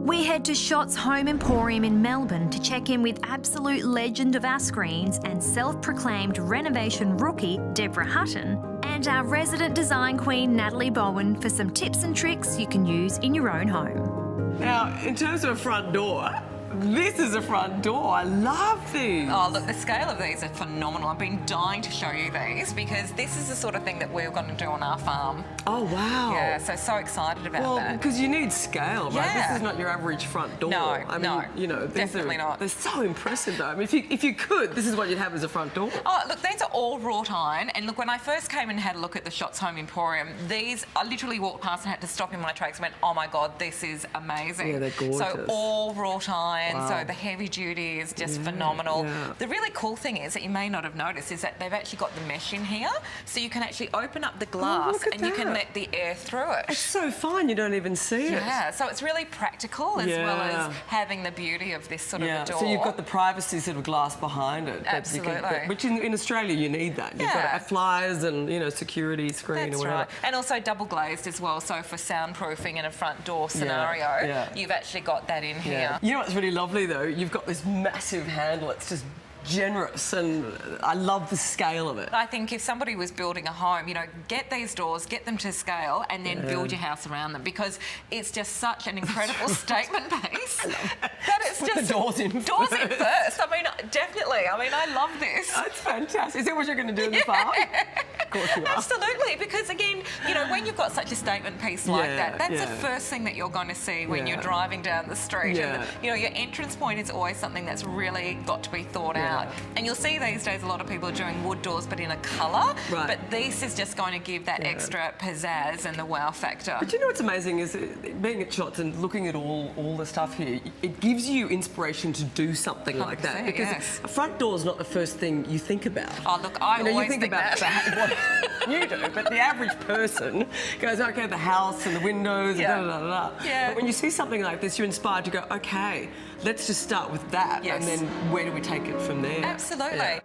We head to Schots Home Emporium in Melbourne to check in with absolute legend of our screens and self-proclaimed renovation rookie Deborah Hutton, and our resident design queen Natalee Bowen for some tips and tricks you can use in your own home. Now, in terms of a front door, this is a front door. I love these. Oh, look, the scale of these are phenomenal. I've been dying to show you these because this is the sort of thing that we're going to do on our farm. Oh, wow. Yeah, so excited about that. Well, because you need scale, right? Yeah. This is not your average front door. No, I mean, no, you know, definitely not. They're so impressive, though. I mean, if you could, this is what you'd have as a front door. Oh, look, these are all wrought iron. And look, when I first came and had a look at the Schots Home Emporium, these, I literally walked past and had to stop in my tracks and went, oh my God, this is amazing. Yeah, they're gorgeous. So all wrought iron, Wow. so the heavy duty is just phenomenal. Yeah. The really cool thing is that you may not have noticed is that they've actually got the mesh in here, so you can actually open up the glass look at and you can that. let the air through it. It's so fine, you don't even see it. Yeah, so it's really practical as well Yeah. as having the beauty of this sort of a door. So you've got the privacy sort of glass behind it. that you can- Absolutely. which in Australia you need that. You've Yeah. got flyers and, you know, security screen That's or whatever. right. And also double glazed as well, so for soundproofing in a front door scenario, yeah. you've actually got that in here. You know what's really lovely though? You've got this massive handle. It's just generous, and I love the scale of it. I think if somebody was building a home, you know, get these doors, get them to scale, and then build your house around them, because it's just such an incredible statement piece. That it's Put just the doors in doors in first. first. I mean, definitely. I mean, I love this. That's fantastic. Is that what you're going to do in the farm? Of course you are. Absolutely, because again, you know, when you've got such a statement piece like that, that's yeah. the first thing that you're going to see when Yeah. you're driving down the street. Yeah. And, you know, your entrance point is always something that's really got to be thought out. And you'll see these days a lot of people are doing wood doors, but in a colour. Right. But this is just going to give that extra pizzazz and the wow factor. But you know what's amazing is being at Schots and looking at all the stuff here, it gives you inspiration to do something like that. 100%, Because yes. a front door is not the first thing you think about. Oh, look, I you always think think about that. what you do, but the average person goes, okay, the house and the windows Yeah. and da-da-da-da. Yeah. But when you see something like this, you're inspired to go, okay, let's just start with that. Yes. And then where do we take it from there? Absolutely. Yeah.